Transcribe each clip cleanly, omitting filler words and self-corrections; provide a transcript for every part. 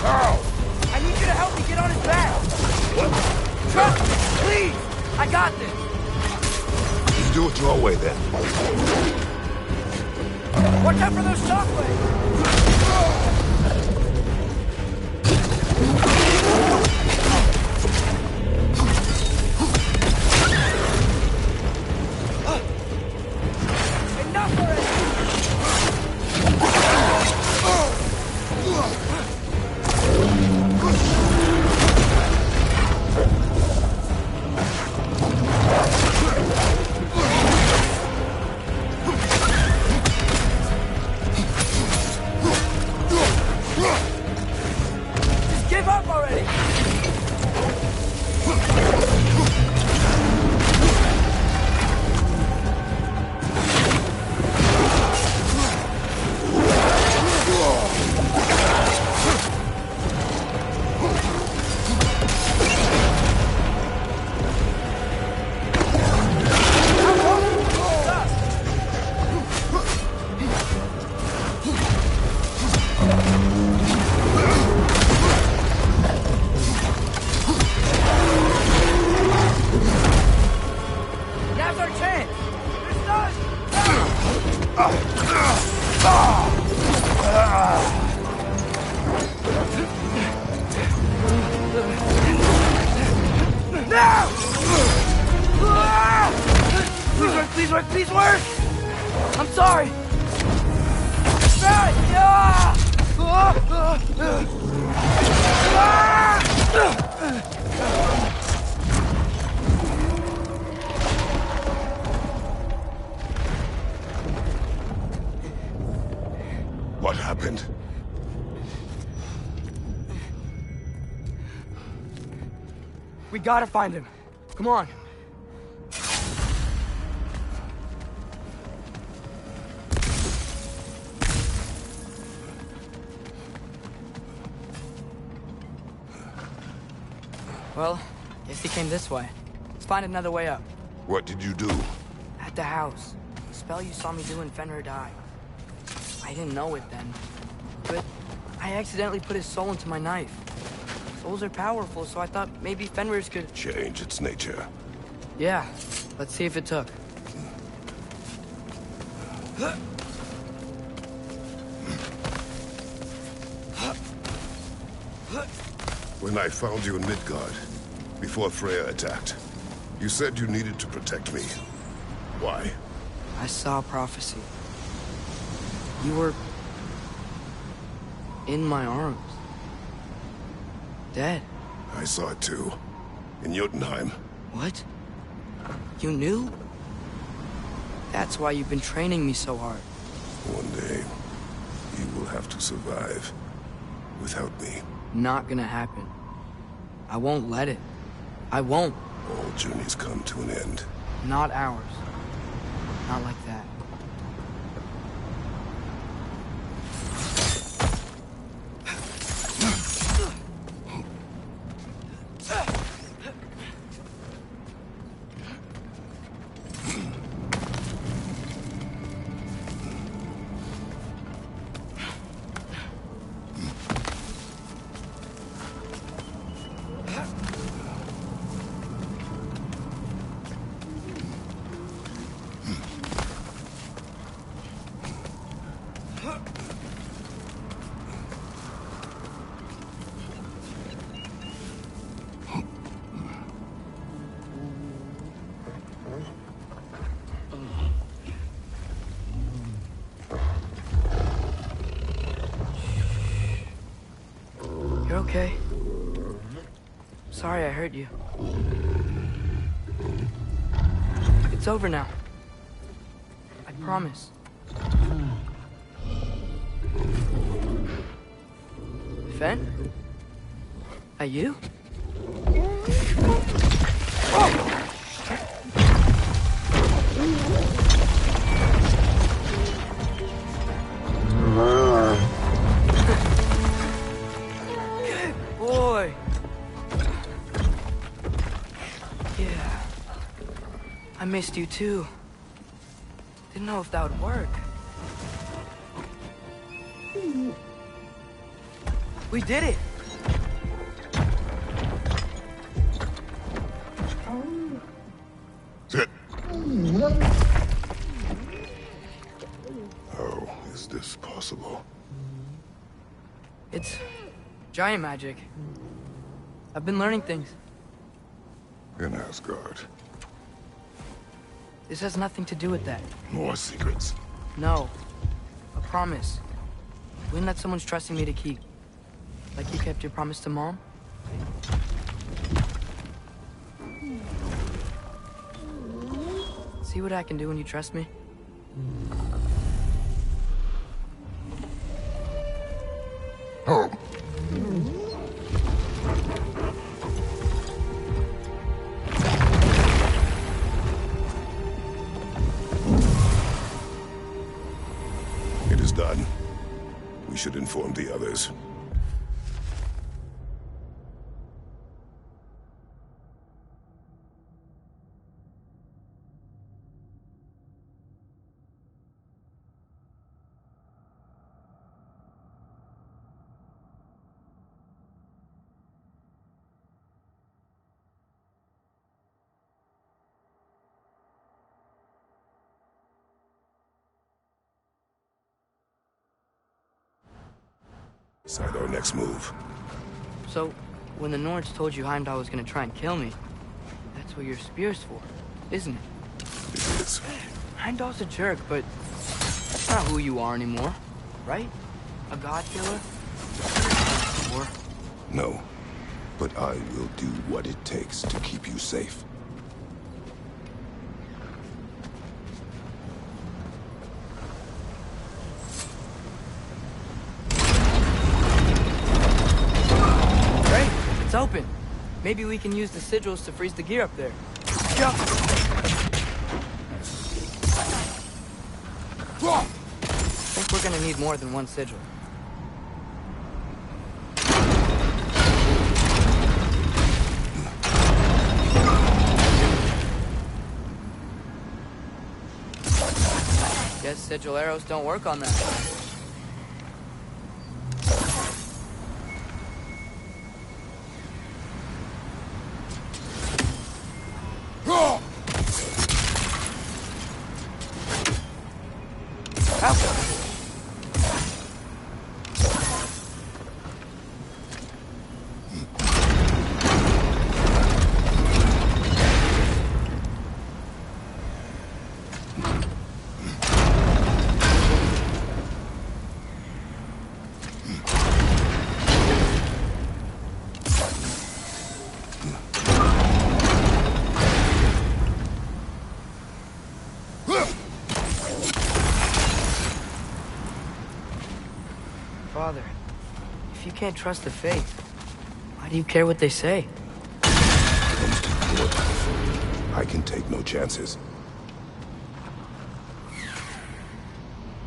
I need you to help me get on his back. What? Trust me, please. I got this. Just do it your way, then. Watch out for those shockwaves. Enough already. Just give up already. Now's our chance. It's Now! Please work, please work, please work! I'm sorry! What happened? We gotta find him. Come on. Well, guess he came this way. Let's find another way up. What did you do? At the house. The spell you saw me do when Fenrir died. I didn't know it then, but I accidentally put his soul into my knife. Souls are powerful, so I thought maybe Fenrir's could... Change its nature. Yeah, let's see if it took. When I found you in Midgard, before Freya attacked, you said you needed to protect me. Why? I saw prophecy. You were... in my arms. Dead. I saw it too. In Jotunheim. What? You knew? That's why you've been training me so hard. One day, you will have to survive without me. Not gonna happen. I won't let it. I won't. All journeys come to an end. Not ours. Not like that. You're okay? Sorry I hurt you. It's over now. I promise. Fen? Are you? Good boy. Yeah. I missed you too. Didn't know if that would work. We did it! Sit. How is this possible? It's giant magic. I've been learning things. In Asgard. This has nothing to do with that. More secrets. No. A promise. One that someone's trusting me to keep. Like you kept your promise to Mom? See what I can do when you trust me? Home. It is done. We should inform the others. Decide our next move. So, when the Nords told you Heimdall was gonna try and kill me, that's what your spear's for, isn't it? It is. Heimdall's a jerk, but that's not who you are anymore, right? A god killer? Or... No. But I will do what it takes to keep you safe. Great, it's open. Maybe we can use the sigils to freeze the gear up there. Jump! I think we're gonna need more than one sigil. Guess sigil arrows don't work on that. Father, if you can't trust the faith, why do you care what they say? I can take no chances.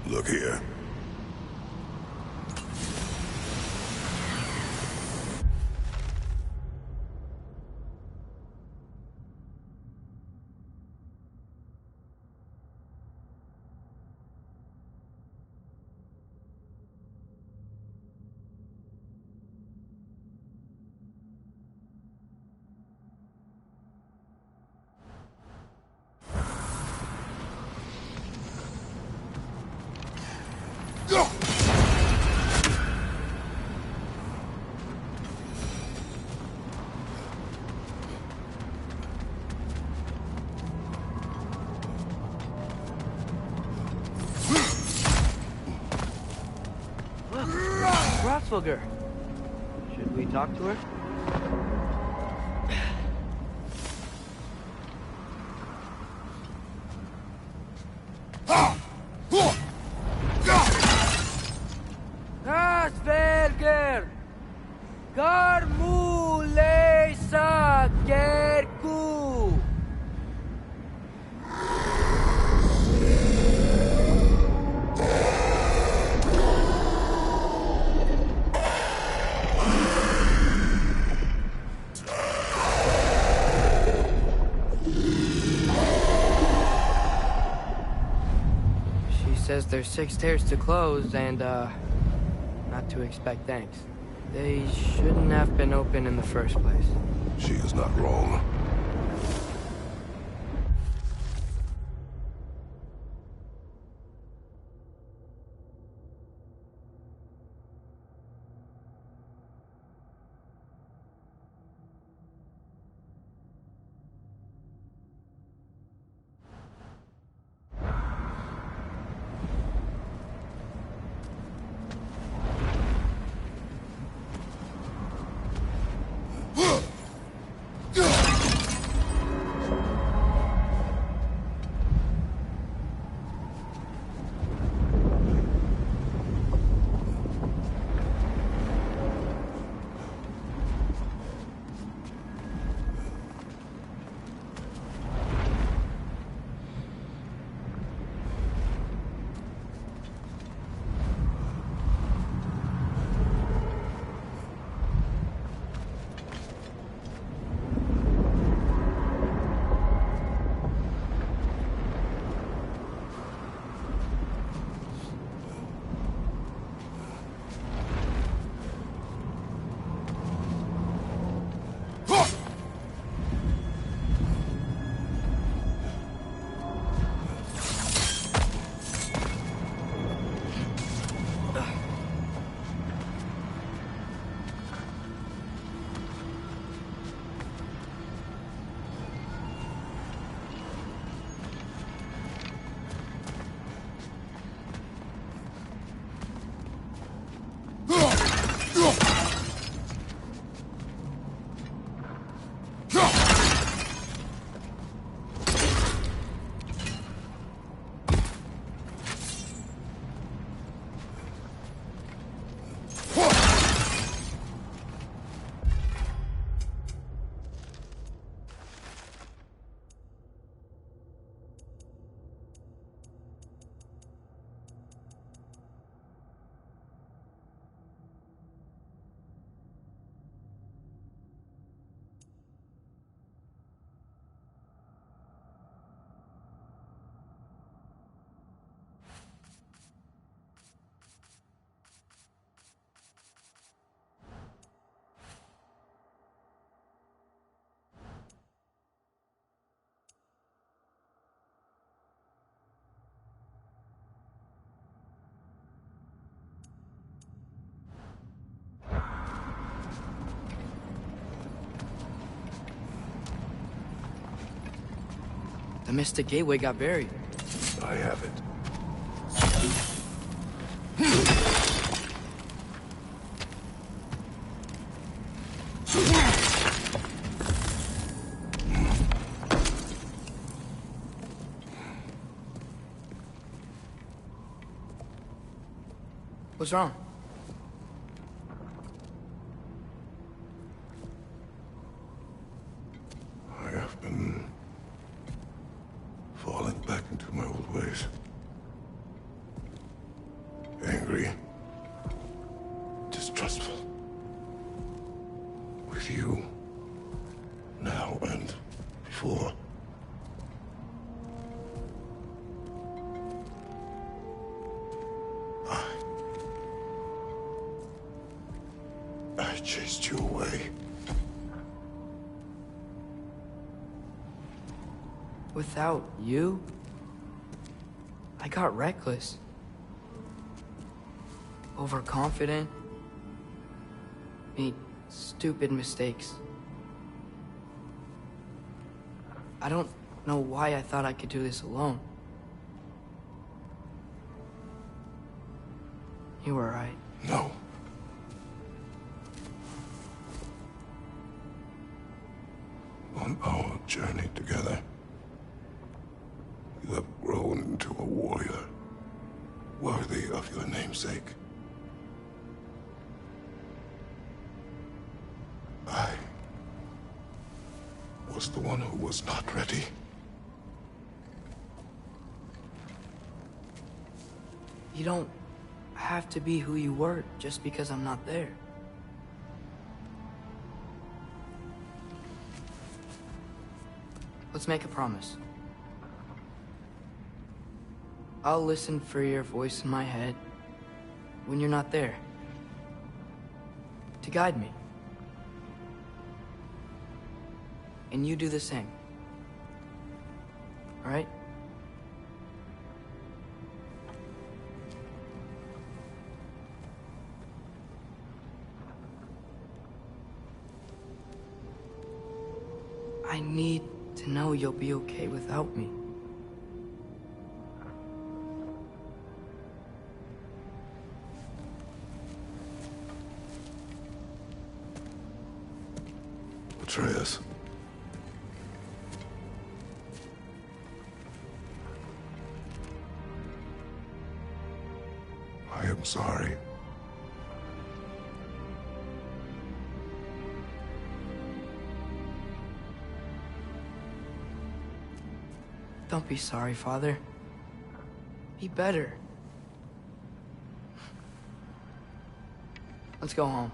Look here. Hrothgar. Should we talk to her? Asperger! Garmulesa Gerku! Says there's 6 stairs to close and, not to expect thanks. They shouldn't have been open in the first place. She is not wrong. The Mystic Gateway got buried. I have it. What's wrong? I have been falling back into my old ways. Angry. Distrustful. With you. Now and before. I chased you away. Without you, I got reckless. Overconfident. Made stupid mistakes. I don't know why I thought I could do this alone. You were right. No. On our journey together, you have grown into a warrior worthy of your namesake. I was the one who was not ready. You don't have to be who you were just because I'm not there. Let's make a promise. I'll listen for your voice in my head when you're not there, to guide me. And you do the same. All right? I need to know you'll be okay without me. Atreus. I am sorry. Don't be sorry, Father. Be better. Let's go home.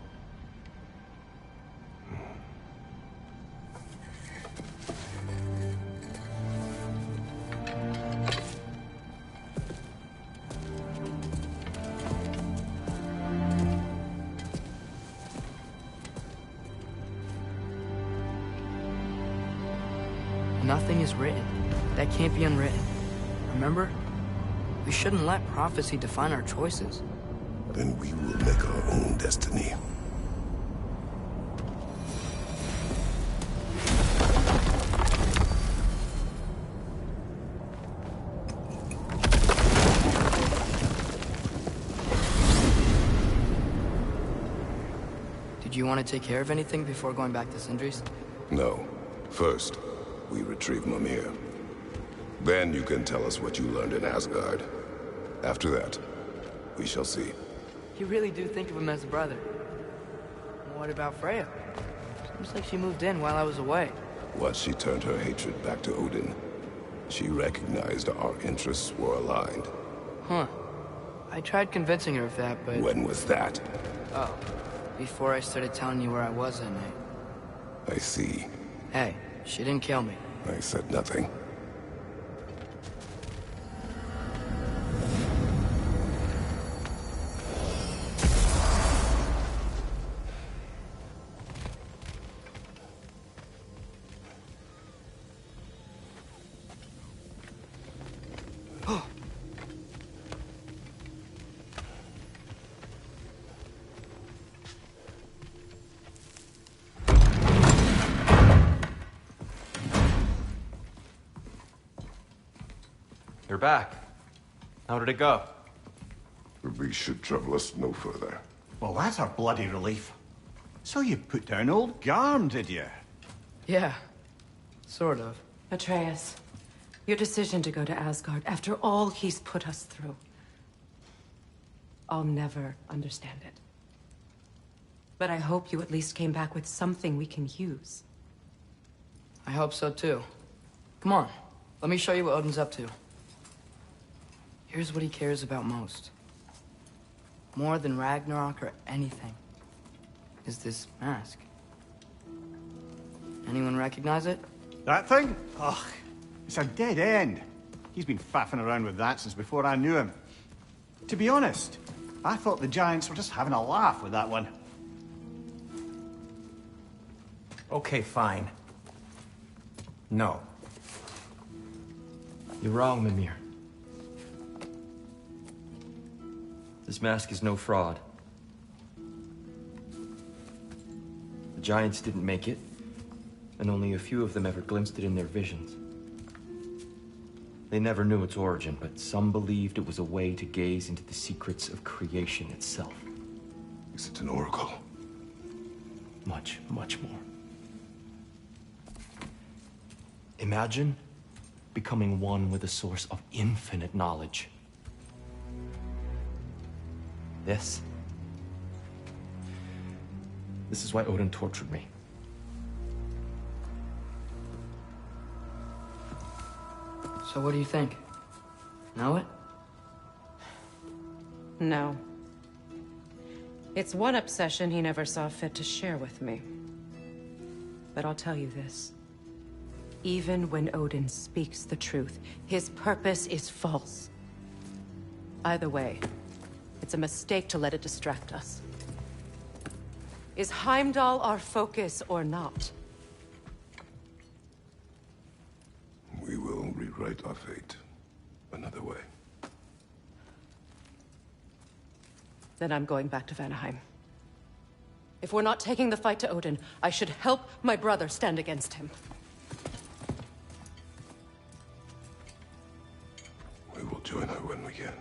Nothing is written that can't be unwritten. Remember? We shouldn't let prophecy define our choices. Then we will make our own destiny. Did you want to take care of anything before going back to Sindri's? No. First, we retrieve Mimir. Then you can tell us what you learned in Asgard. After that, we shall see. You really do think of him as a brother. What about Freya? Seems like she moved in while I was away. Once she turned her hatred back to Odin, she recognized our interests were aligned. Huh. I tried convincing her of that, but... When was that? Oh. Before I started telling you where I was that night. I see. Hey, she didn't kill me. I said nothing. You're back. How did it go? The beast should trouble us no further. Well, that's a bloody relief. So you put down old Garm, did you? Yeah, sort of. Atreus, your decision to go to Asgard after all he's put us through. I'll never understand it. But I hope you at least came back with something we can use. I hope so too. Come on, let me show you what Odin's up to. Here's what he cares about most. More than Ragnarok or anything, is this mask. Anyone recognize it? That thing? Ugh, it's a dead end. He's been faffing around with that since before I knew him. To be honest, I thought the Giants were just having a laugh with that one. Okay, fine. No. You're wrong, Mimir. This mask is no fraud. The Giants didn't make it, and only a few of them ever glimpsed it in their visions. They never knew its origin, but some believed it was a way to gaze into the secrets of creation itself. Is it an oracle? Much, much more. Imagine becoming one with a source of infinite knowledge. This is why Odin tortured me. So what do you think? Know it? No. It's one obsession he never saw fit to share with me. But I'll tell you this. Even when Odin speaks the truth, his purpose is false. Either way, it's a mistake to let it distract us. Is Heimdall our focus or not? We will rewrite our fate another way. Then I'm going back to Vanaheim. If we're not taking the fight to Odin, I should help my brother stand against him. We will join her when we can.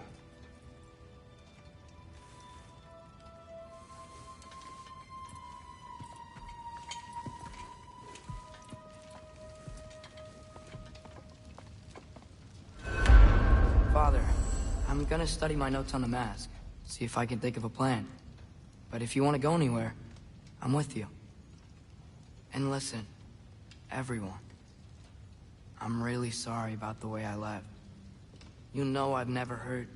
Father, I'm gonna study my notes on the mask, see if I can think of a plan. But if you want to go anywhere, I'm with you. And listen, everyone. I'm really sorry about the way I left. You know I've never hurt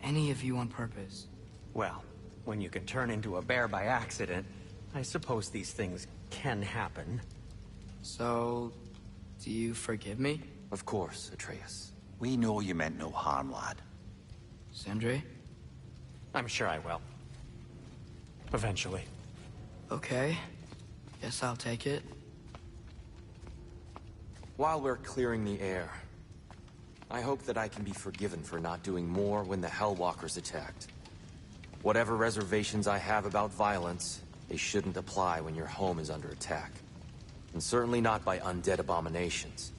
any of you on purpose. Well, when you can turn into a bear by accident, I suppose these things can happen. So, do you forgive me? Of course, Atreus. We know you meant no harm, lad. Sindri? I'm sure I will. Eventually. Okay. Guess I'll take it. While we're clearing the air, I hope that I can be forgiven for not doing more when the Hellwalkers attacked. Whatever reservations I have about violence, they shouldn't apply when your home is under attack. And certainly not by undead abominations.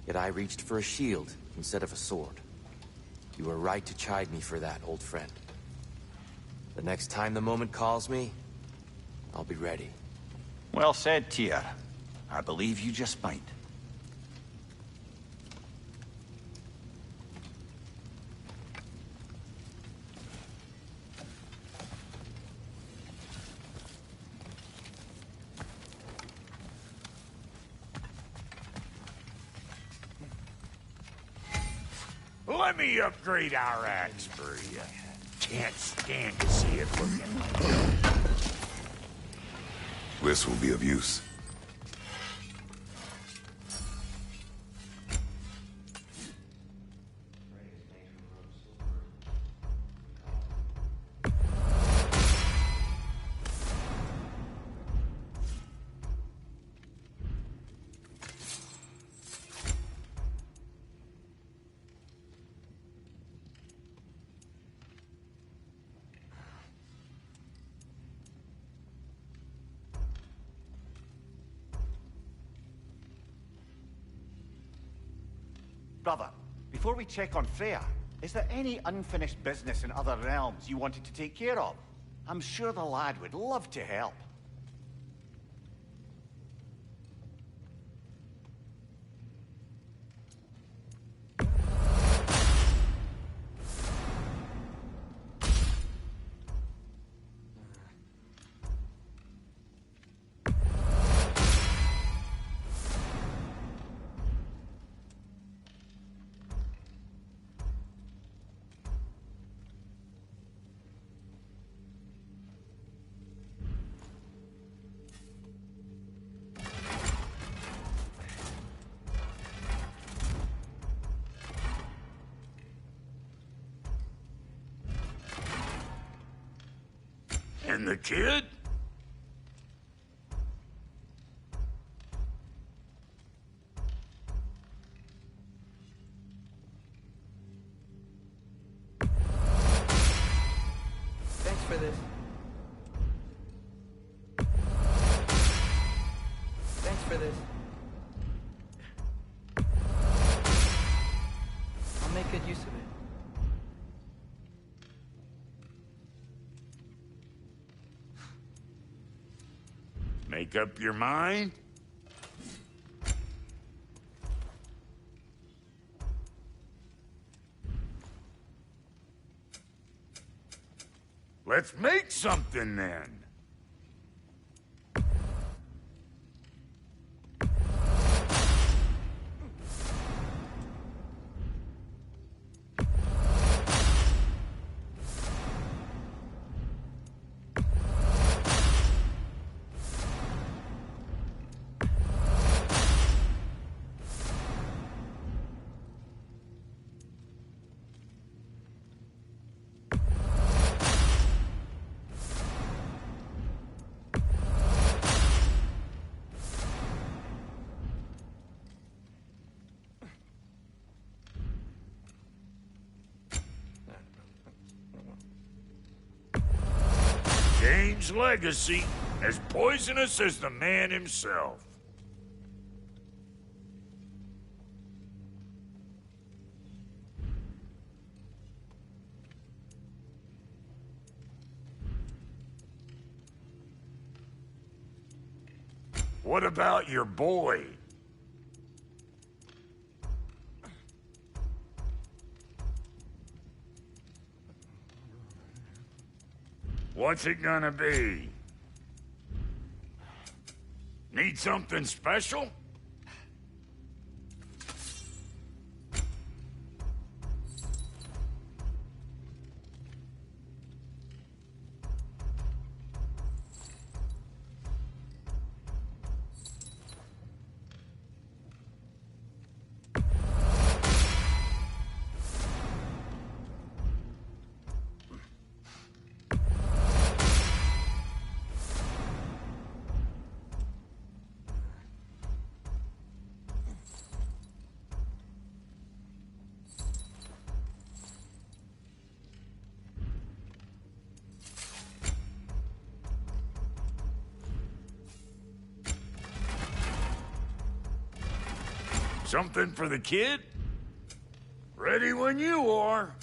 Yet I reached for a shield instead of a sword. You were right to chide me for that, old friend. The next time the moment calls me, I'll be ready. Well said, Tyr. I believe you just might. Let me upgrade our axe for you. Can't stand to see it looking like that. This will be of use. Brother, before we check on Freya, is there any unfinished business in other realms you wanted to take care of? I'm sure the lad would love to help. And the kid? Thanks for this. Thanks for this. I'll make good use of it. Make up your mind? Let's make something then. Dane's legacy, as poisonous as the man himself. What about your boy? What's it gonna be? Need something special? Something for the kid? Ready when you are.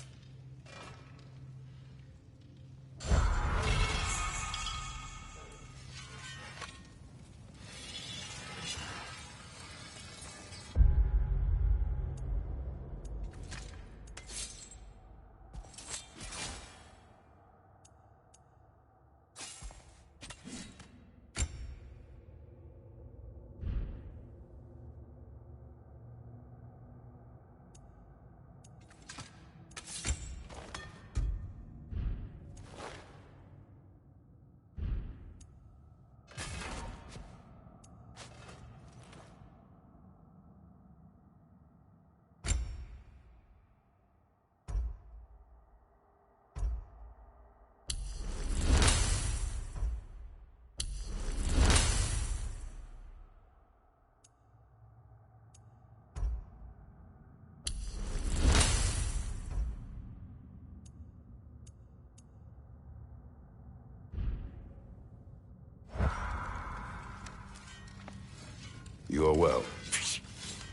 You are well.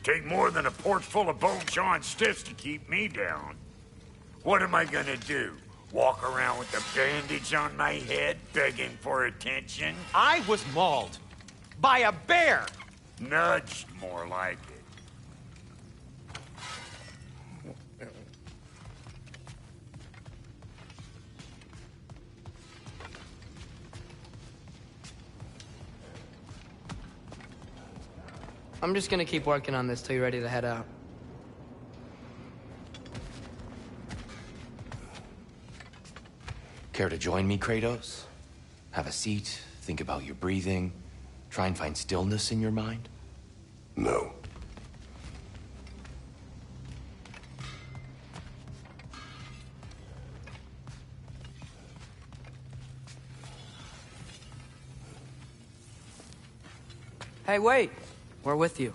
Take more than a porch full of bone-chawing stiffs to keep me down. What am I gonna do? Walk around with a bandage on my head, begging for attention? I was mauled by a bear! Nudged, more like it. I'm just gonna keep working on this till you're ready to head out. Care to join me, Kratos? Have a seat, think about your breathing, try and find stillness in your mind? No. Hey, wait! We're with you.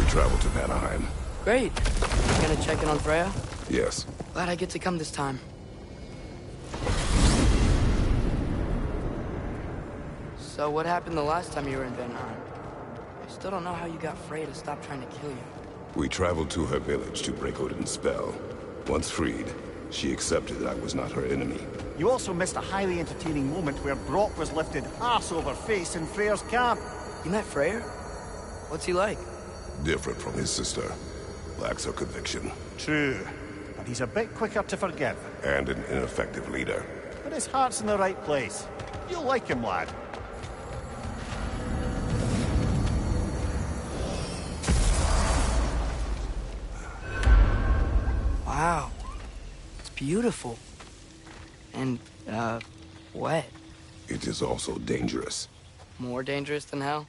Travel to Vanaheim. Great. You gonna check in on Freya? Yes. Glad I get to come this time. So what happened the last time you were in Vanaheim? I still don't know how you got Freya to stop trying to kill you. We traveled to her village to break Odin's spell. Once freed, she accepted that I was not her enemy. You also missed a highly entertaining moment where Brock was lifted arse over face in Freyr's camp. You met Freyr? What's he like? Different from his sister. Lacks her conviction. True, but he's a bit quicker to forgive. And an ineffective leader. But his heart's in the right place. You'll like him, lad. Wow. It's beautiful. And, wet. It is also dangerous. More dangerous than hell?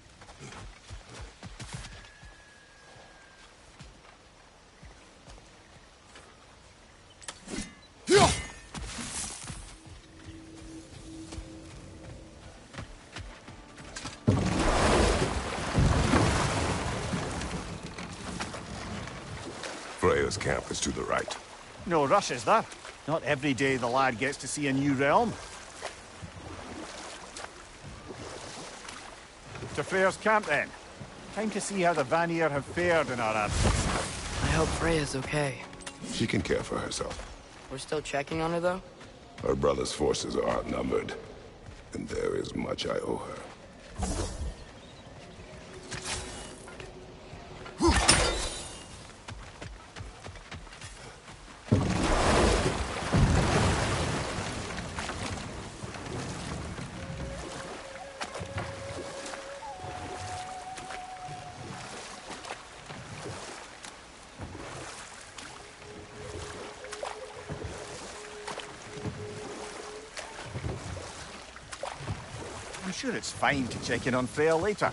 Freya's camp is to the right. No rush, is there? Not every day the lad gets to see a new realm. To Freyr's camp, then. Time to see how the Vanir have fared in our absence. I hope Freya's okay. She can care for herself. We're still checking on her, though? Her brother's forces are outnumbered, and there is much I owe her. I'm sure it's fine to check in on Freya later.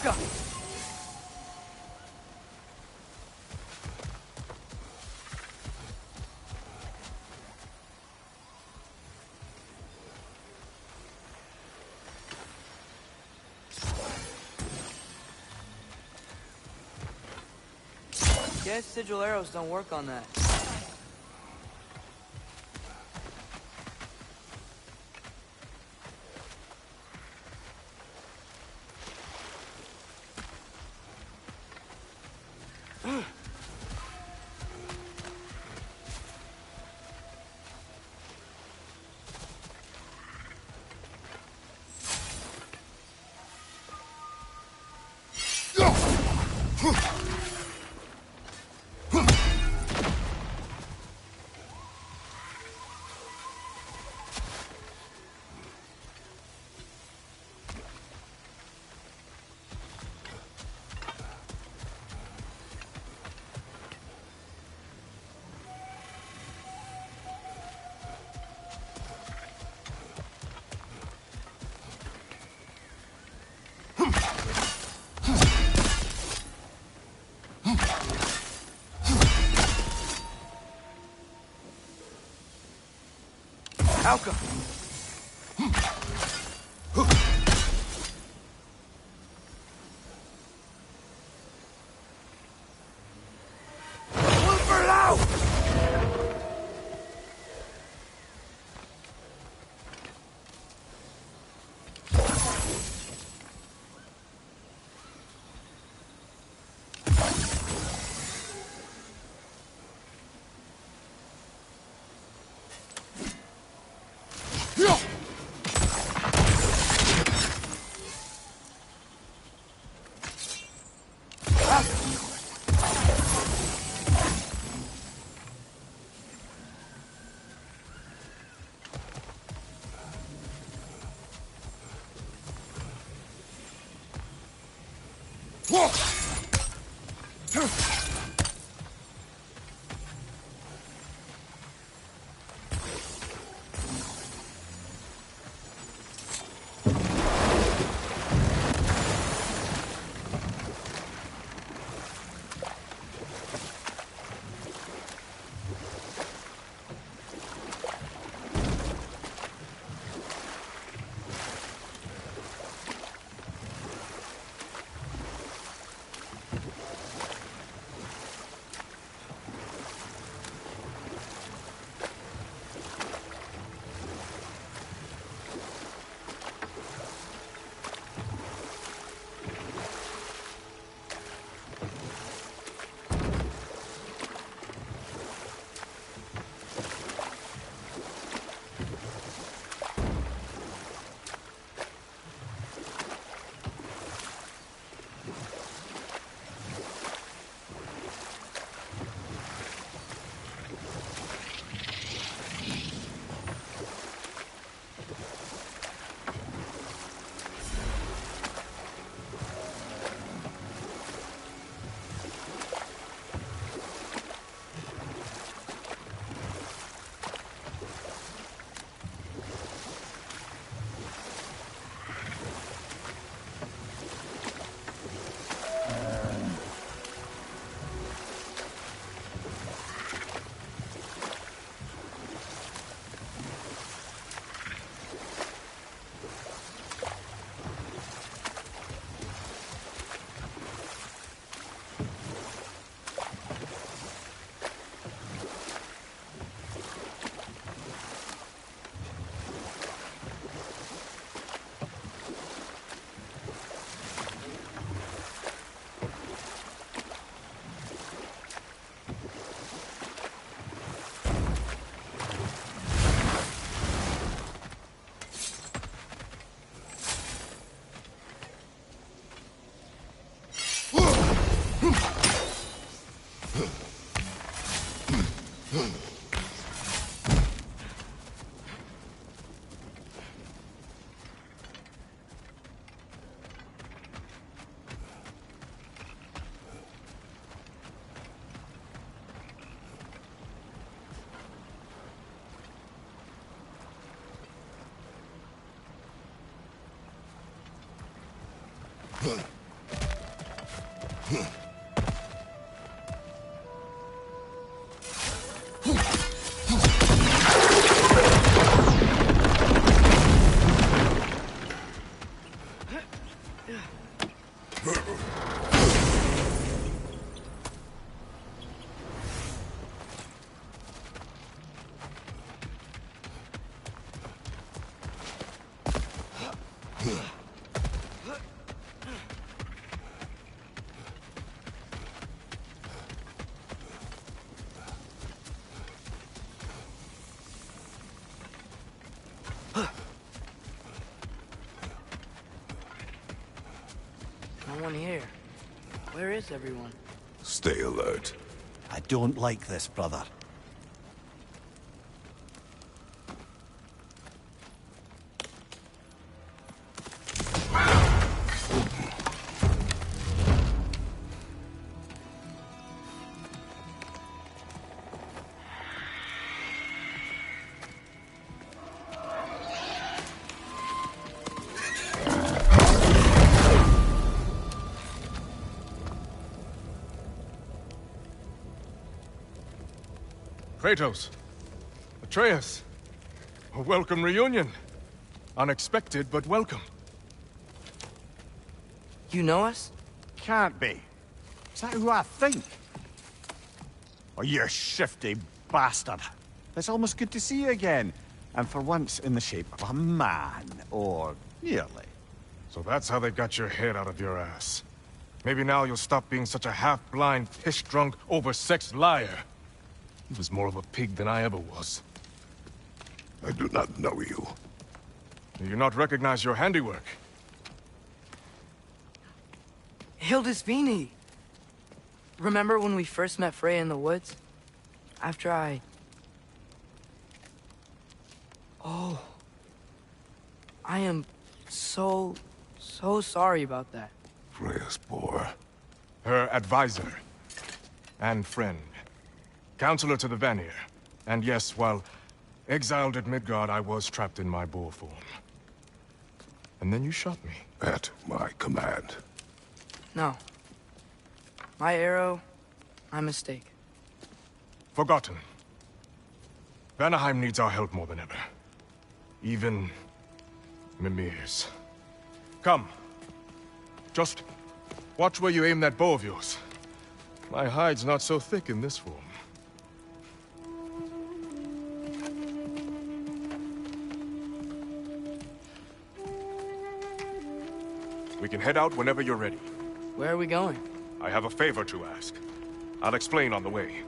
Alka! Guess sigil arrows don't work on that. Alka! Super loud! No one here. Where is everyone? Stay alert. I don't like this, brother. Kratos, Atreus, a welcome reunion. Unexpected, but welcome. You know us? Can't be. Is that who I think? Oh, you shifty bastard. It's almost good to see you again. And for once in the shape of a man, or nearly. So that's how they got your head out of your ass. Maybe now you'll stop being such a half-blind, piss-drunk, oversexed liar. He was more of a pig than I ever was. I do not know you. Do you not recognize your handiwork? Hildisvini! Remember when we first met Freya in the woods? After I... Oh. I am so sorry about that. Freya's poor. Her advisor. And friend. Counselor to the Vanir. And yes, while exiled at Midgard, I was trapped in my boar form. And then you shot me. At my command. No. My arrow, my mistake. Forgotten. Vanaheim needs our help more than ever. Even Mimir's. Come. Just watch where you aim that bow of yours. My hide's not so thick in this form. We can head out whenever you're ready. Where are we going? I have a favor to ask. I'll explain on the way.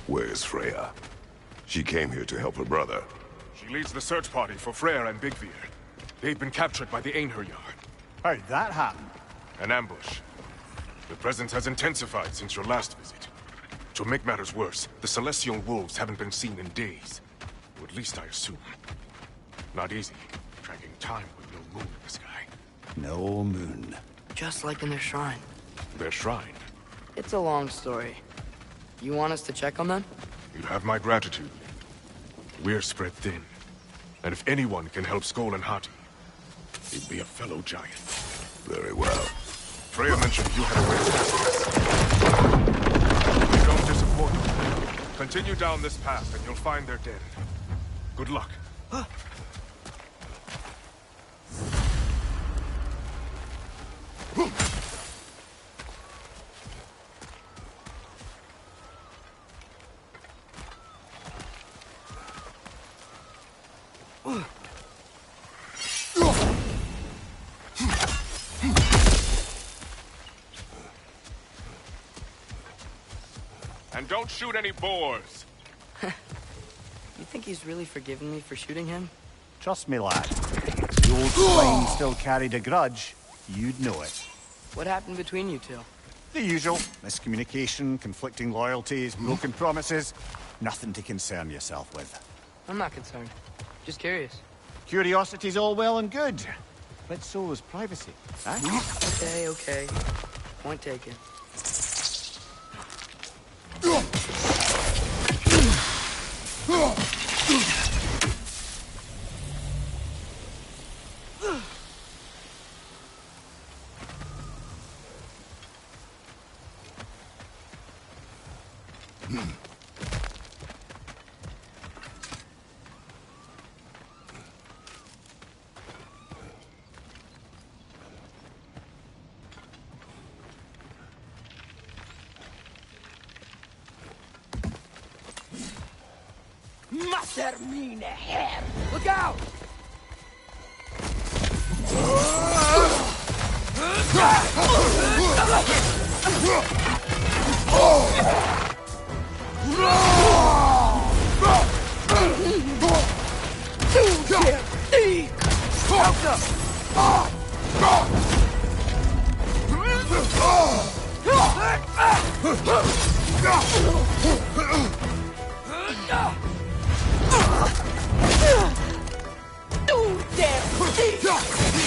Where's Freya? She came here to help her brother. She leads the search party for Freyr and Bigvir. They've been captured by the Einherjar. How'd that happen? An ambush. The presence has intensified since your last visit. To make matters worse, the Celestial Wolves haven't been seen in days. Or at least I assume. Not easy, tracking time with no moon in the sky. No moon. Just like in their shrine. Their shrine. It's a long story. You want us to check on them? You have my gratitude. We're spread thin. And if anyone can help Skoll and Hati, he'd be a fellow giant. Very well. Freya mentioned you had a way past. You don't disappoint. Continue down this path and you'll find their dead. Good luck. And don't shoot any boars. You think he's really forgiven me for shooting him? Trust me, lad. If the old swine still carried a grudge, you'd know it. What happened between you two? The usual. Miscommunication, conflicting loyalties, broken promises. Nothing to concern yourself with. I'm not concerned. Just curious. Curiosity's all well and good. But so is privacy. Huh? Okay, okay. Point taken. Termine her! Look out!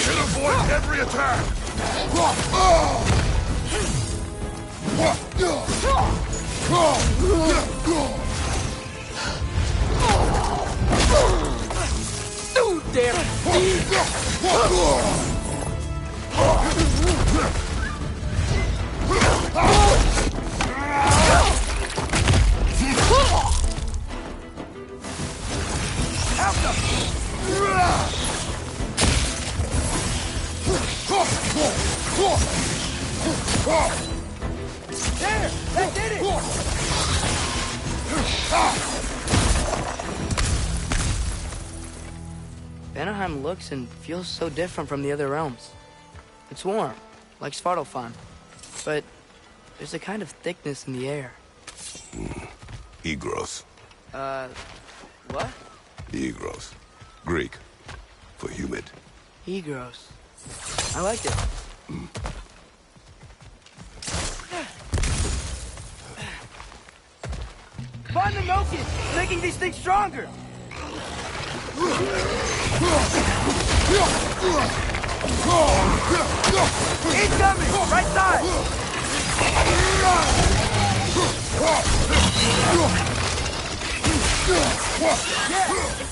Can avoid every attack! There! That did it! Vanaheim looks and feels so different from the other realms. It's warm, like Svartalfheim, but there's a kind of thickness in the air. Egros. What? Egros. Greek. For humid. Egros. I like it. Find the Nokian! Making these things stronger! Incoming! Right side! Yeah!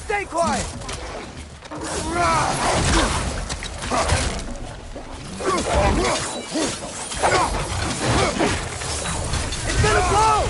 Stay quiet! It's gonna blow!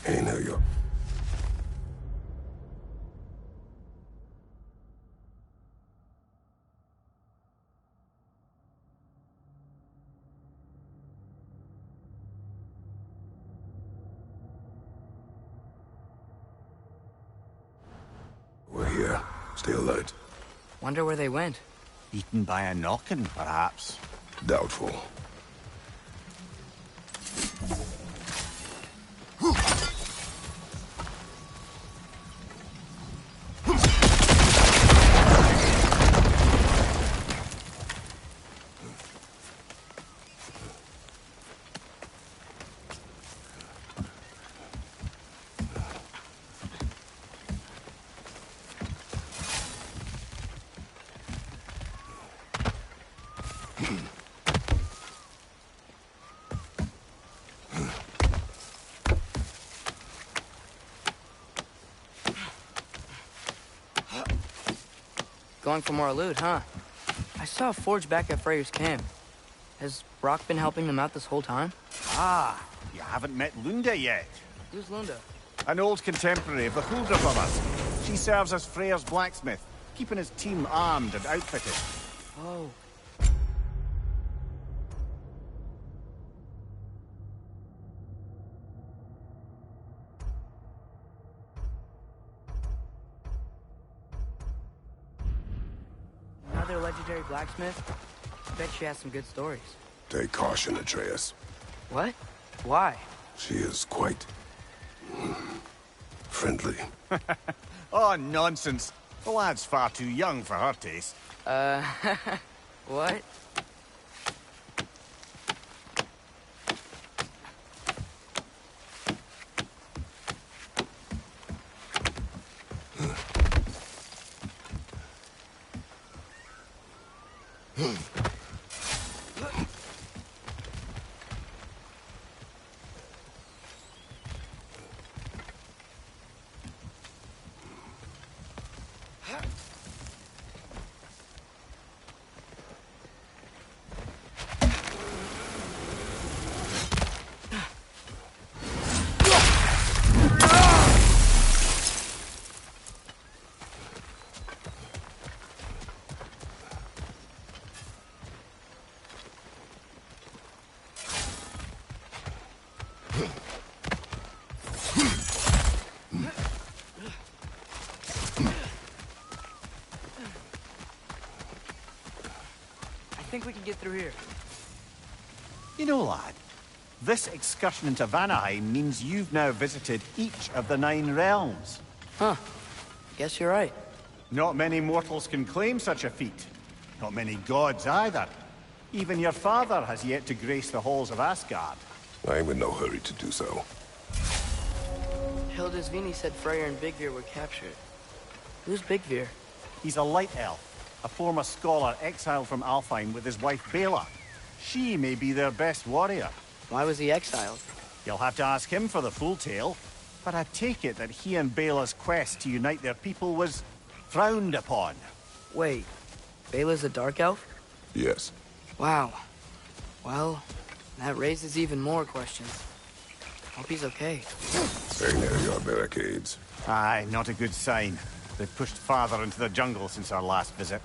Hey, now you're... We're here. Stay alert. Wonder where they went. Eaten by a knockin', perhaps. Doubtful. Going for more loot, huh? I saw a forge back at Freyr's camp. Has Brock been helping them out this whole time? Ah, you haven't met Lunda yet. Who's Lunda? An old contemporary of the Huldra brothers. She serves as Freyr's blacksmith, keeping his team armed and outfitted. Oh. their legendary blacksmith? I bet she has some good stories. Take caution, Atreus. What? Why? She is quite... friendly. Oh, nonsense. The lad's far too young for her taste. What? I think we can get through here. You know, lad, this excursion into Vanaheim means you've now visited each of the 9 realms. Huh. Guess you're right. Not many mortals can claim such a feat. Not many gods either. Even your father has yet to grace the halls of Asgard. I'm in no hurry to do so. Hildisvini said Freyr and Bigvir were captured. Who's Bigvir? He's a light elf, a former scholar exiled from Alfheim with his wife Bela. She may be their best warrior. Why was he exiled? You'll have to ask him for the full tale, but I take it that he and Bela's quest to unite their people was frowned upon. Wait, Bela's a dark elf? Yes. Wow. Well, that raises even more questions. Hope he's okay. Stay near your barricades. Aye, not a good sign. They've pushed farther into the jungle since our last visit.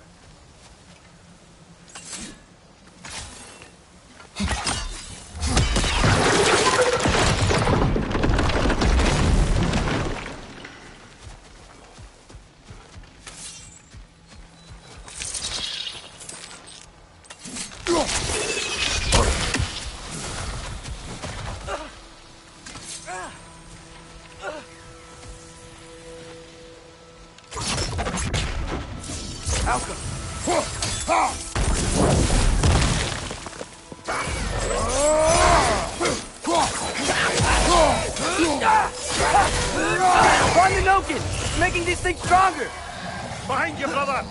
It's making these things stronger! Behind you, brother!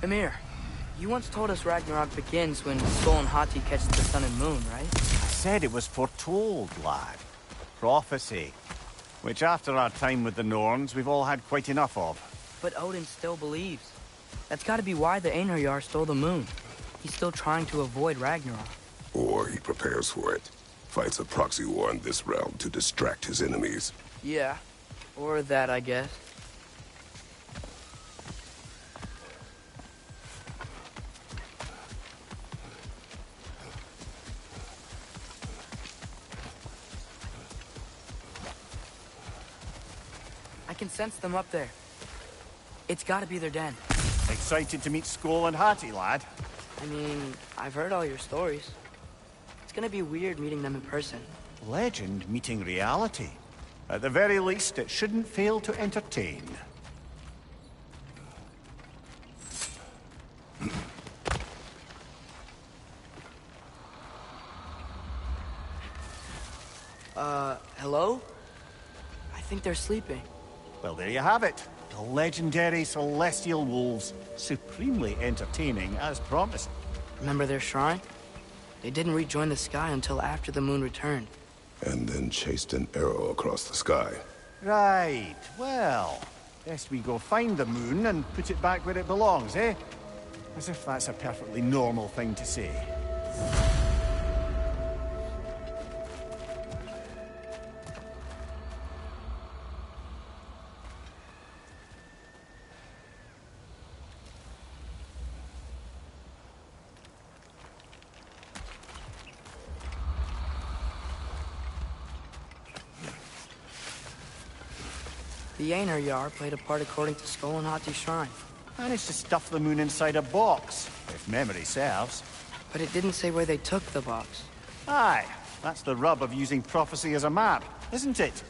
Mimir, you once told us Ragnarok begins when Sol and Hati catches the sun and moon, right? I said it was foretold, lad. Prophecy. Which after our time with the Norns, we've all had quite enough of. But Odin still believes. That's gotta be why the Einherjar stole the moon. He's still trying to avoid Ragnarok. Or he prepares for it. Fights a proxy war in this realm to distract his enemies. Yeah. Or that, I guess. I can sense them up there. It's gotta be their den. Excited to meet Skoll and Hati, lad? I mean, I've heard all your stories. It's gonna be weird meeting them in person. Legend meeting reality. At the very least, it shouldn't fail to entertain. Hello? I think they're sleeping. Well, there you have it. The legendary celestial wolves. Supremely entertaining, as promised. Remember their shrine? They didn't rejoin the sky until after the moon returned. And then chased an arrow across the sky. Right. Well, best we go find the moon and put it back where it belongs, eh? As if that's a perfectly normal thing to say. The Einherjar played a part according to Skoll and Hati's shrine. Managed to stuff the moon inside a box, if memory serves. But it didn't say where they took the box. Aye, that's the rub of using prophecy as a map, isn't it?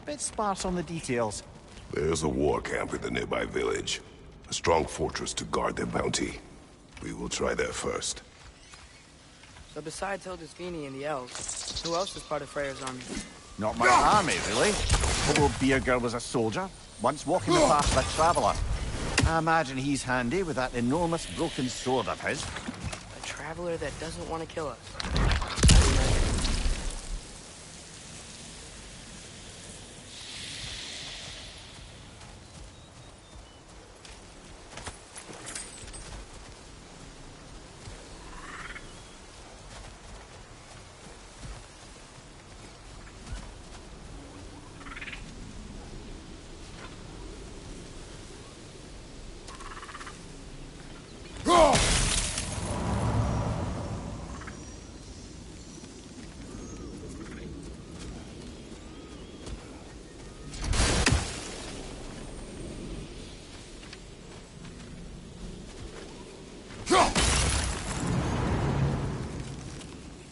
Bit sparse on the details. There's a war camp in the nearby village. A strong fortress to guard their bounty. We will try there first. So besides Hildisvini and the elves, who else is part of Freyr's army? Not my army, really. Old Birger was a soldier, once walking the path of a traveler. I imagine he's handy with that enormous broken sword of his. A traveler that doesn't want to kill us.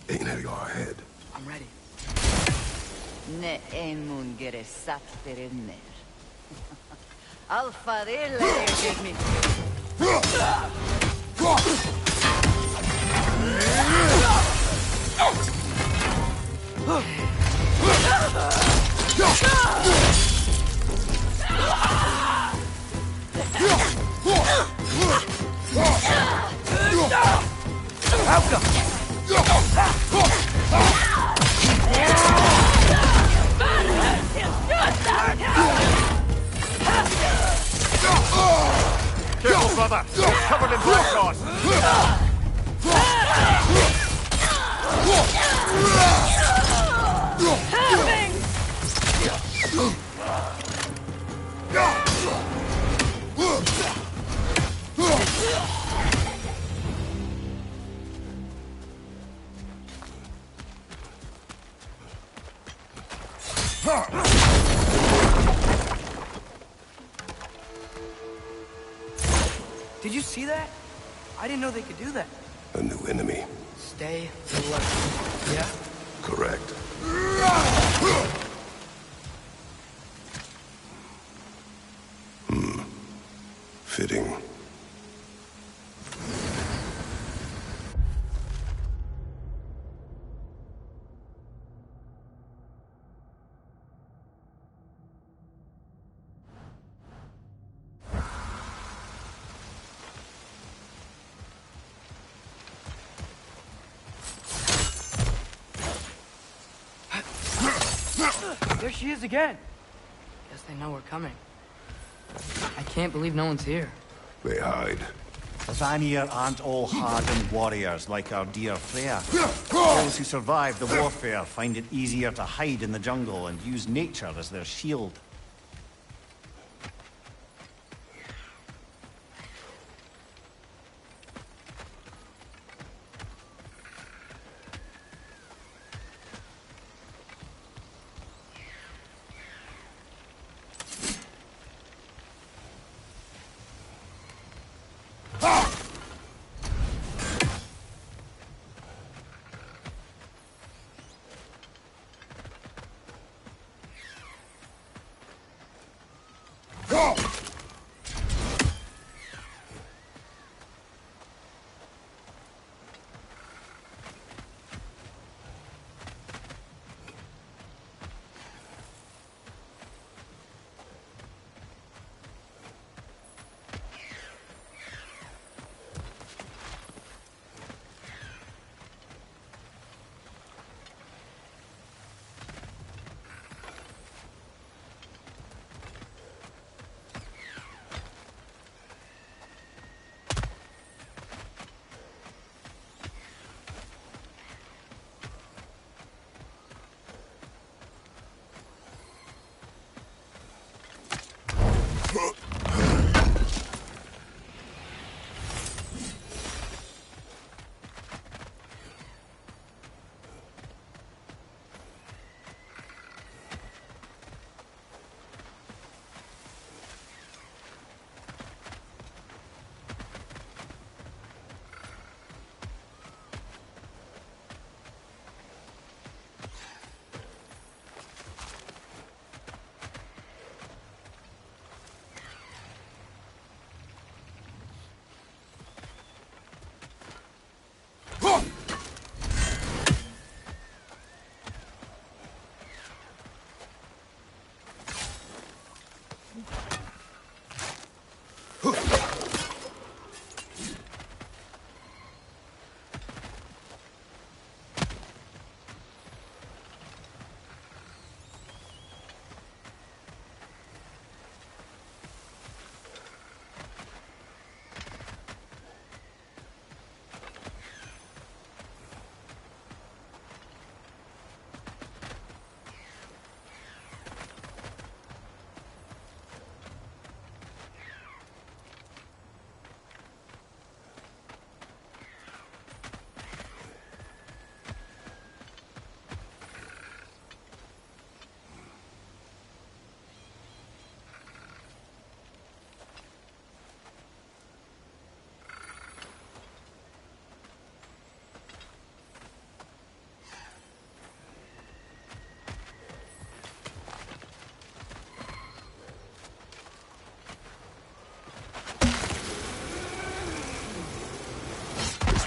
Einherjar ahead. I'm ready. Ne emun gere sapterenner. Alfa rille me. Careful, brother! You're covered in black moss! Did you see that? I didn't know they could do that. A new enemy. Stay alert. Yeah? Correct. Fitting. There she is again. Guess they know we're coming. I can't believe no one's here. They hide. The Vanir aren't all hardened warriors like our dear Freya. Those who survive the warfare find it easier to hide in the jungle and use nature as their shield.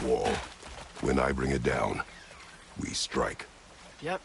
Wall. When I bring it down, we strike. Yep.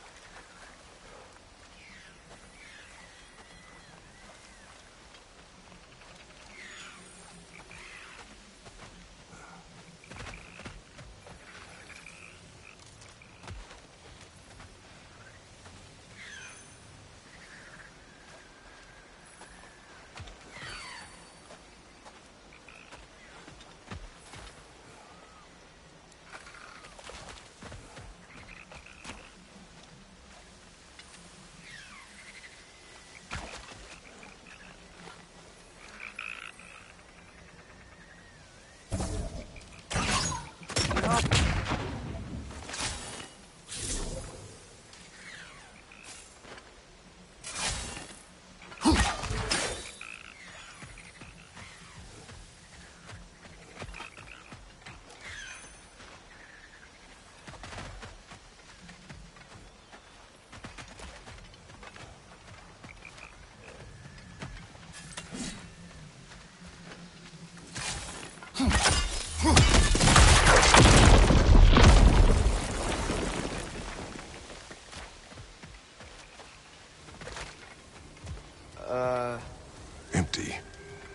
Empty.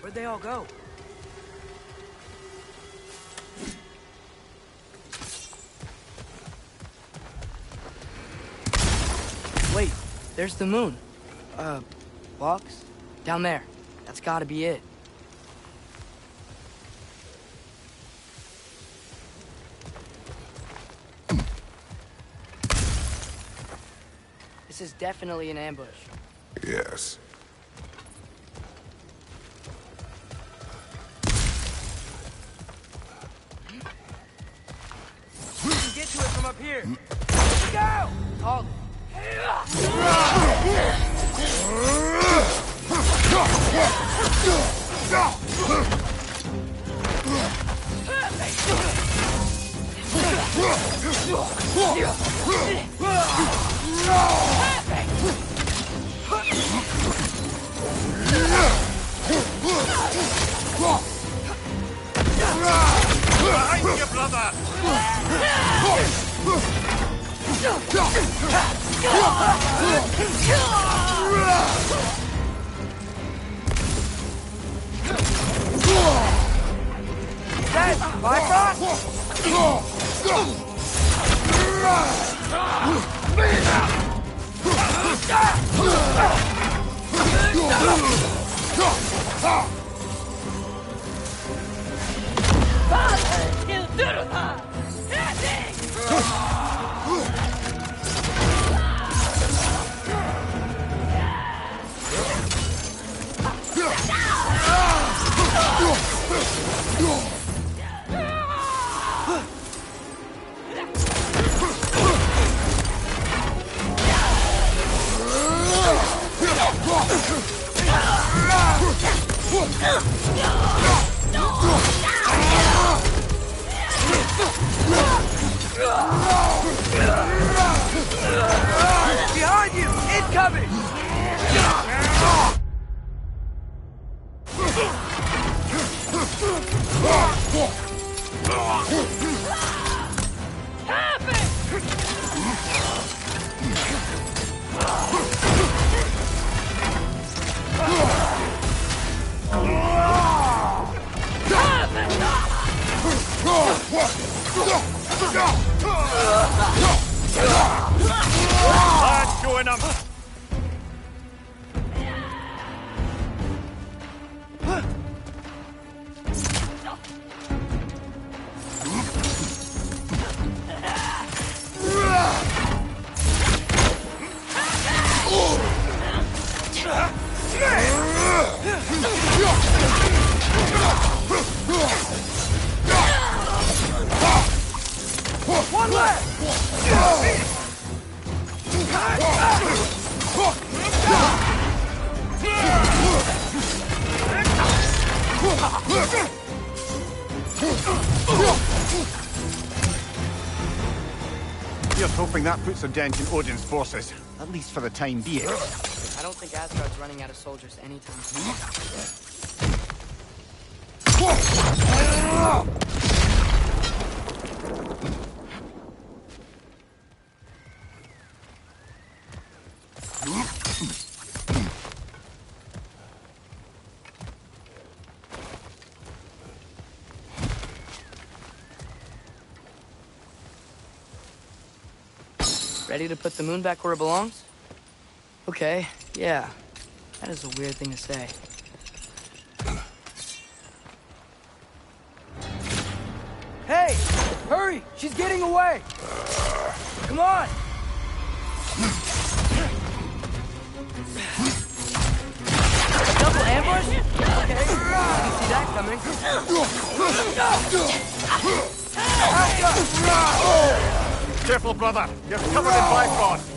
Where'd they all go? Wait, There's the moon. Box? Down there. That's gotta be it. This is definitely an ambush. Yes. You can get to it from up here. Let's go! Hold it. Behind you, brother! That's Bifrost? Behind you! Incoming! Let's join them! One left! Here's hoping that puts a dent in Odin's forces, at least for the time being. I don't think Asgard's running out of soldiers anytime soon. Ready to put the moon back where it belongs? Okay, yeah. That is a weird thing to say. Hey! Hurry! She's getting away! Come on! Double ambush? Okay, didn't see that coming. Careful, brother. You're covered in Bifrost.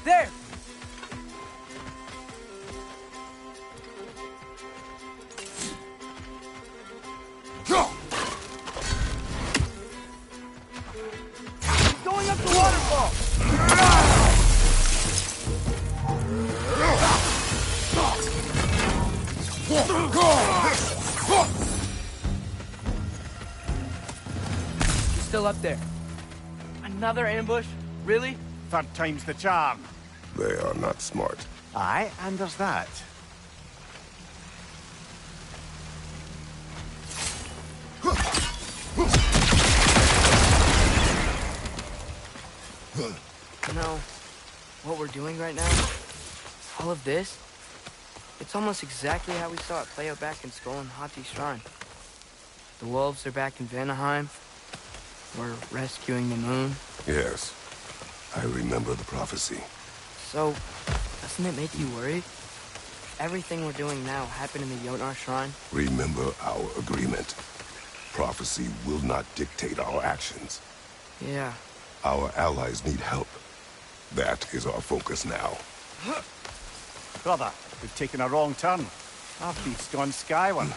There! He's going up the waterfall! He's still up there. I Another ambush? Really? Third time's the charm. They are not smart. Aye, and there's that. You know, what we're doing right now, all of this, it's almost exactly how we saw it play out back in Skull and Hati's shrine. The wolves are back in Vanaheim. We're rescuing the moon. Yes, I remember the prophecy. So, doesn't it make you worried? Everything we're doing now happened in the Jötnar shrine. Remember our agreement. Prophecy will not dictate our actions. Yeah. Our allies need help. That is our focus now. Brother, we've taken a wrong turn. Our beast's gone skyward.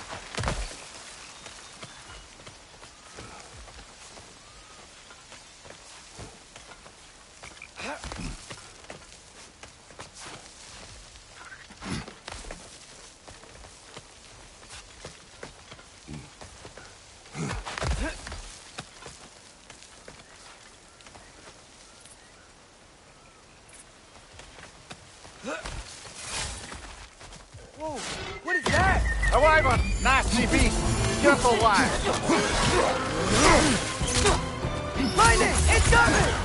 Whoa, what is that? A wyvern! Nasty beast! Careful, lad! Lightning! It's coming!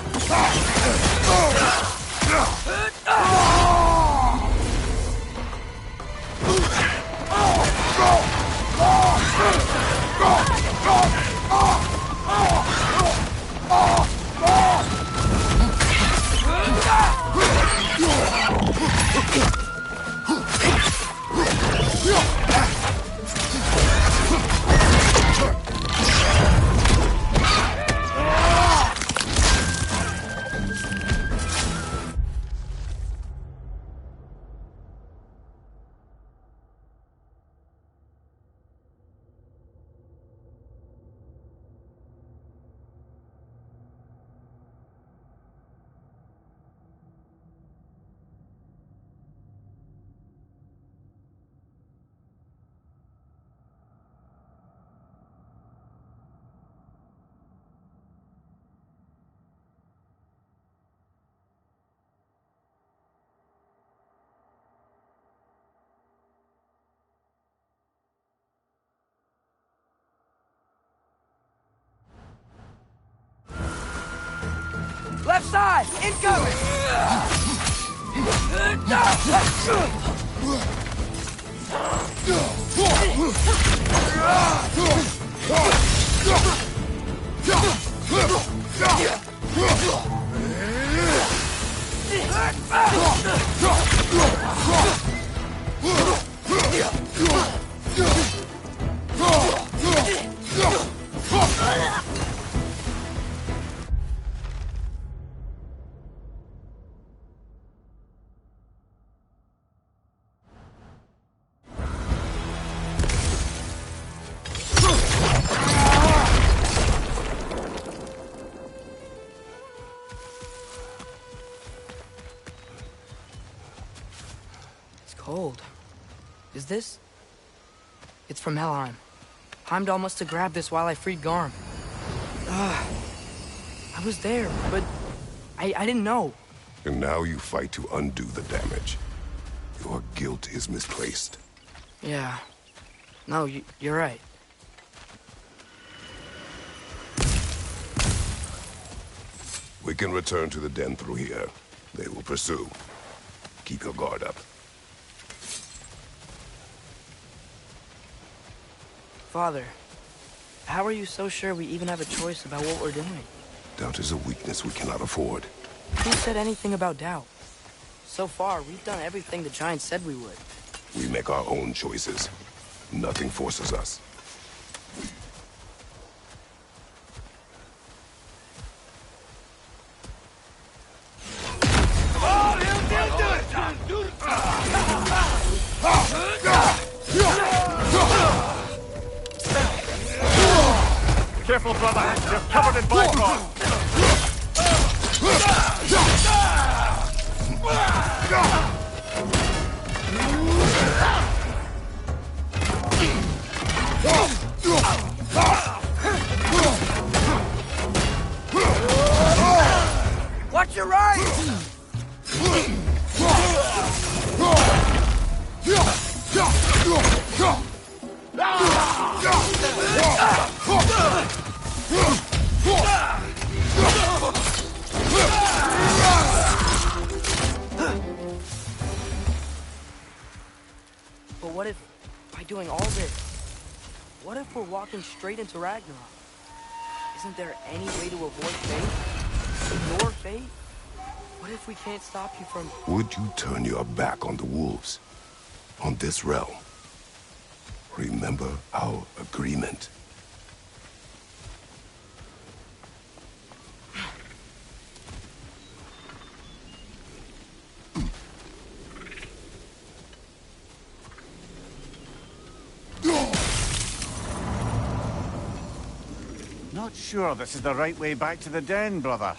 Left side! Incoming! Cold. Is this? It's from Helheim. Heimdall must have grabbed this while I freed Garm. I was there, but I didn't know. And now you fight to undo the damage. Your guilt is misplaced. Yeah. No, you're right. We can return to the den through here. They will pursue. Keep your guard up. Father, how are you so sure we even have a choice about what we're doing? Doubt is a weakness we cannot afford. Who said anything about doubt? So far, we've done everything the Giants said we would. We make our own choices. Nothing forces us. Careful, brother! You're covered in bifrost! Serves you right! But what if, by doing all this, what if we're walking straight into Ragnarok? Isn't there any way to avoid fate? Your fate? What if we can't stop you from... Would you turn your back on the wolves? On this realm? Remember our agreement. Not sure this is the right way back to the den, brother.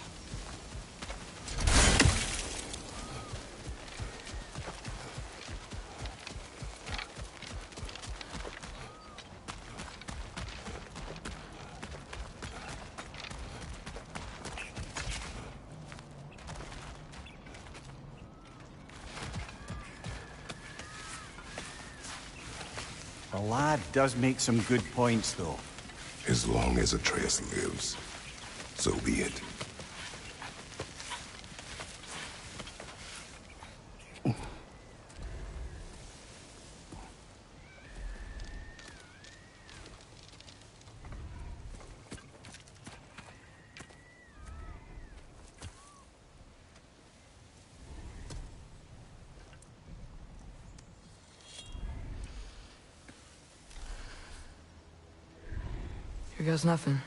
The lad does make some good points, though. As long as Atreus lives, so be it. Here goes nothing.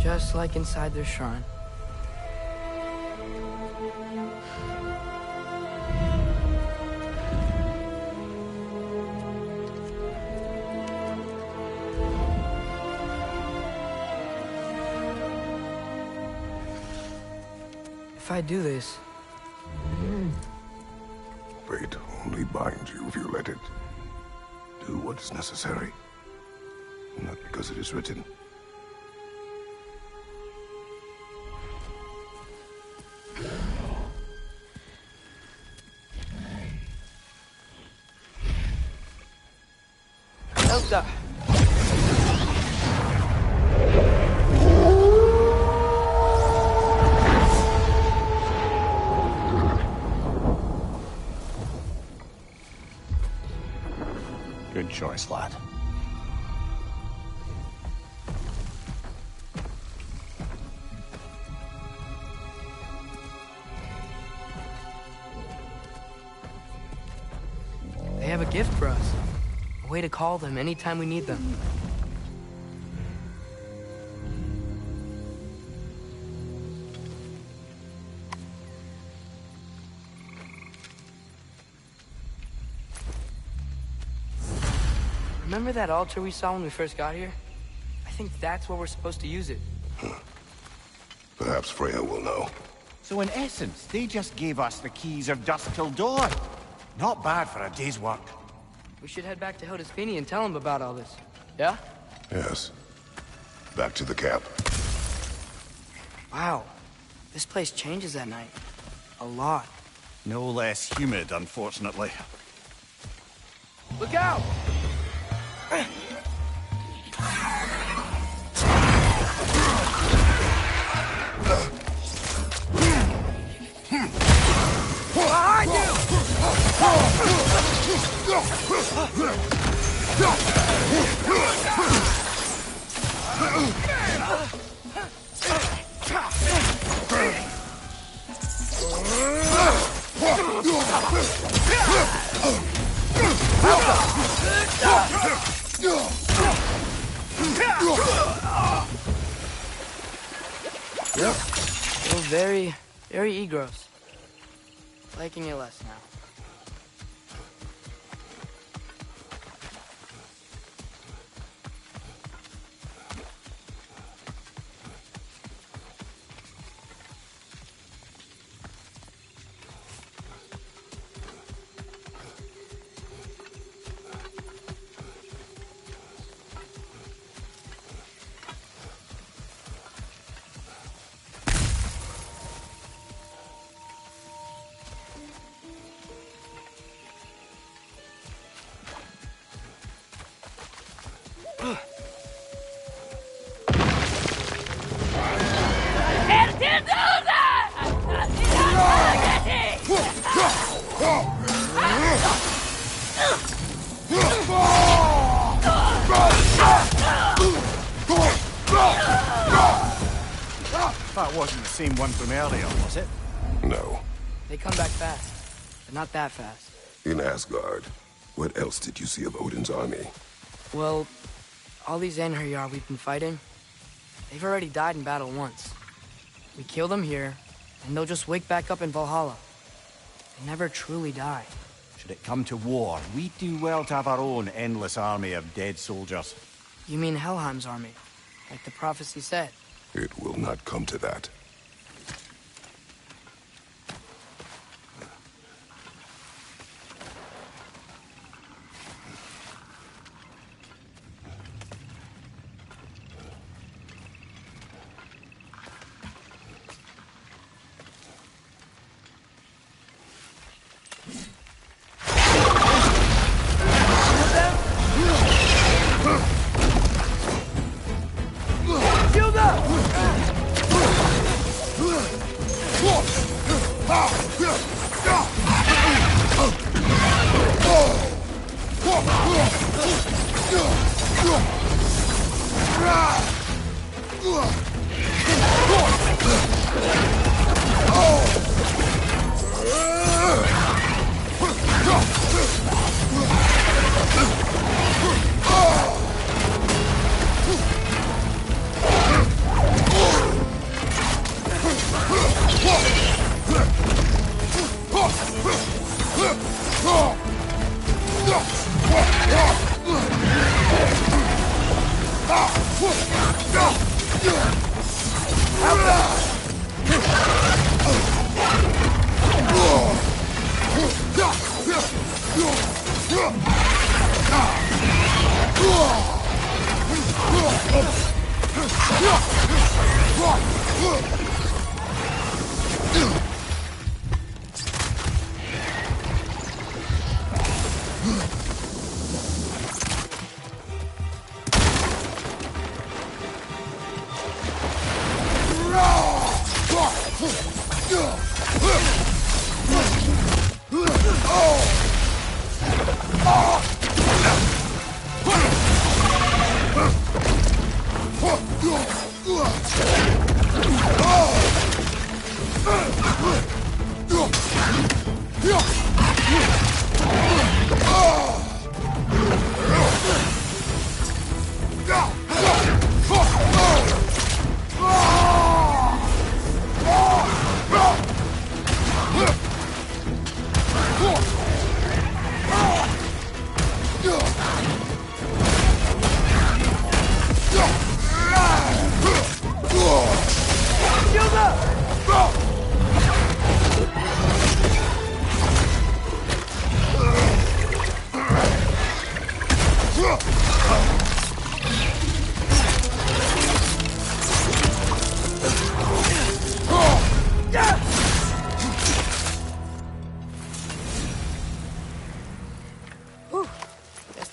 Just like inside their shrine. If I do this... Fate only binds you if you let it. Do what is necessary. Not because it is written. Elsa! Good choice, lad. They have a gift for us. A way to call them anytime we need them. Remember that altar we saw when we first got here? I think that's where we're supposed to use it. Perhaps Freya will know. So in essence, they just gave us the keys of dusk till dawn. Not bad for a day's work. We should head back to Hildisvini and tell him about all this. Yeah? Yes. Back to the camp. Wow. This place changes at night. A lot. No less humid, unfortunately. Look out! Behind you! very gross. Liking it less now. That wasn't the same one from earlier, was it? No. They come back fast, but not that fast. In Asgard, what else did you see of Odin's army? Well, all these Anheriar we've been fighting, they've already died in battle once. We kill them here, and they'll just wake back up in Valhalla. They never truly die. Should it come to war, we do well to have our own endless army of dead soldiers. You mean Helheim's army, like the prophecy said? It will not come to that.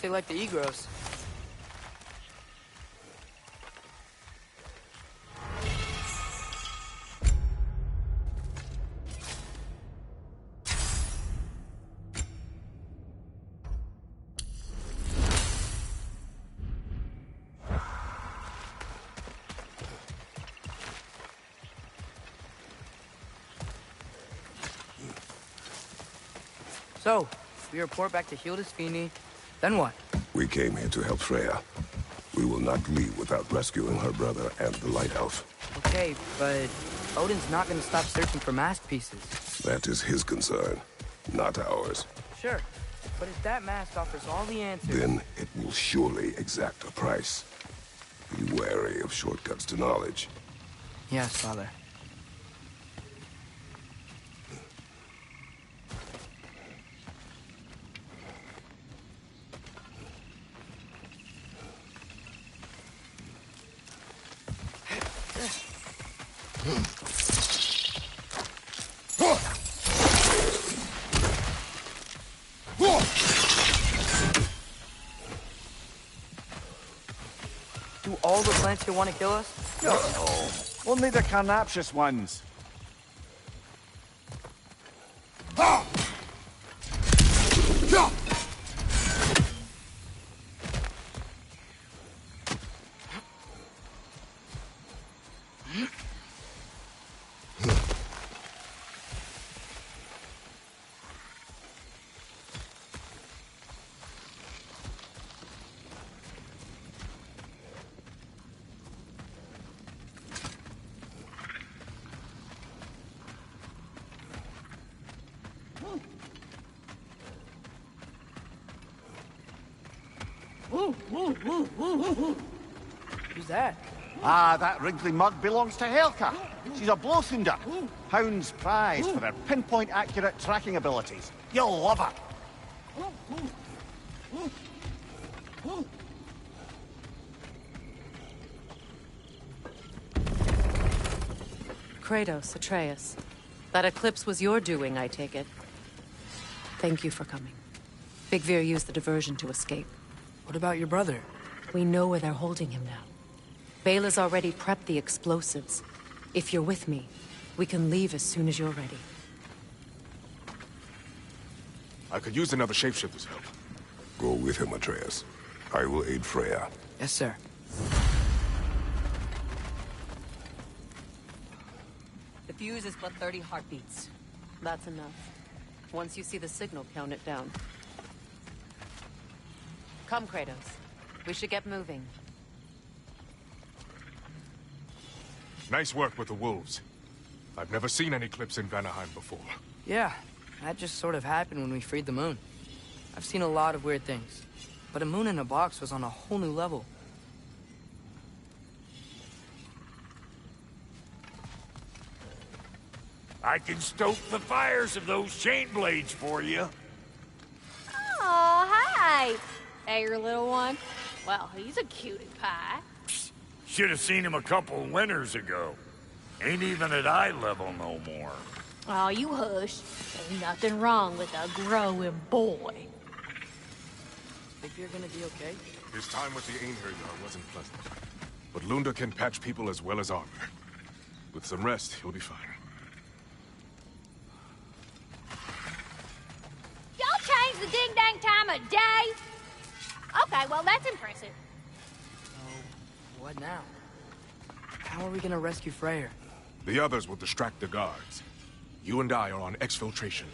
They like the Egros. So, we report back to Hildisvini, then what? We came here to help Freya. We will not leave without rescuing her brother and the Light Elf. Okay, but Odin's not gonna stop searching for mask pieces. That is his concern, not ours. Sure, but if that mask offers all the answers... Then it will surely exact a price. Be wary of shortcuts to knowledge. Yes, Father. Do all the plants here want to kill us? No. Only the carnivorous ones. Who's that? Ah, that wrinkly mug belongs to Helka. She's a blowthunder. Hound's prize for her pinpoint accurate tracking abilities. You'll love her. Kratos, Atreus. That eclipse was your doing, I take it. Thank you for coming. Big Veer used the diversion to escape. What about your brother? We know where they're holding him now. Bela's already prepped the explosives. If you're with me, we can leave as soon as you're ready. I could use another shapeshifter's help. Go with him, Atreus. I will aid Freya. Yes, sir. The fuse is but 30 heartbeats. That's enough. Once you see the signal, count it down. Come, Kratos. We should get moving. Nice work with the wolves. I've never seen any clips in Vanaheim before. Yeah, that just sort of happened when we freed the moon. I've seen a lot of weird things, but a moon in a box was on a whole new level. I can stoke the fires of those chain blades for you. Oh, hi. Hey, your little one. Well, he's a cutie pie. Should have seen him a couple winters ago. Ain't even at eye level no more. Oh, you hush. Ain't nothing wrong with a growing boy. Think you're gonna be okay? His time with the Einherjar wasn't pleasant. But Lunda can patch people as well as armor. With some rest, he'll be fine. Y'all changed the ding-dang time of day? Okay, well, that's impressive. So, what now? How are we gonna rescue Freyr? The others will distract the guards. You and I are on exfiltration.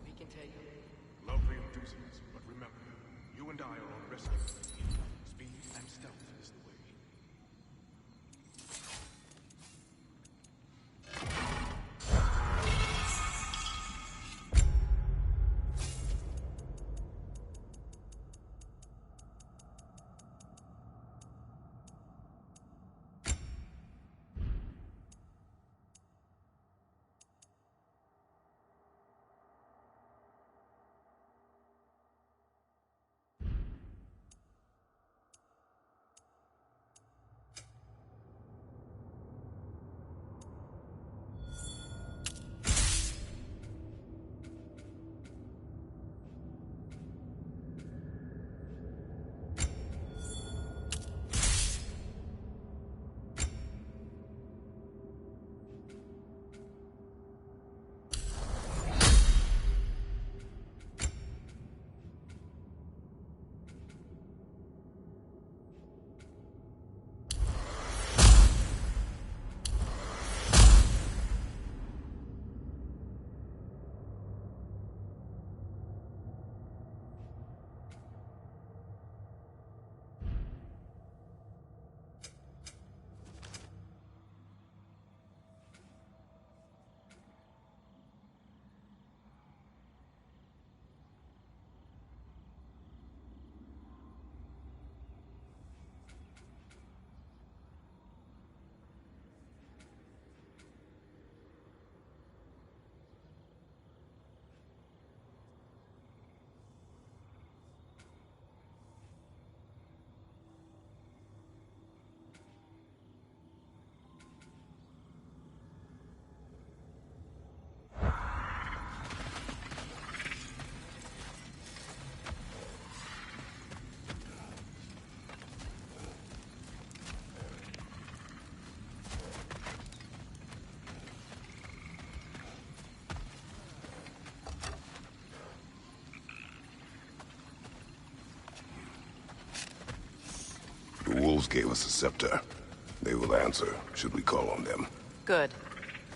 We can take him. Lovely enthusiasm, but remember, you and I are on rescue. Speed and stealth is the way. wolves gave us a scepter. They will answer, should we call on them. Good.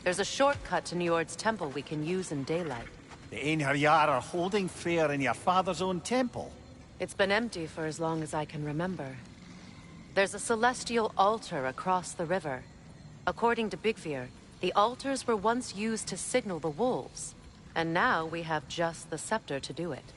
There's a shortcut to Njord's temple we can use in daylight. The Einherjar are holding fair in your father's own temple. It's been empty for as long as I can remember. There's a celestial altar across the river. According to Bigvir, the altars were once used to signal the wolves, and now we have just the scepter to do it.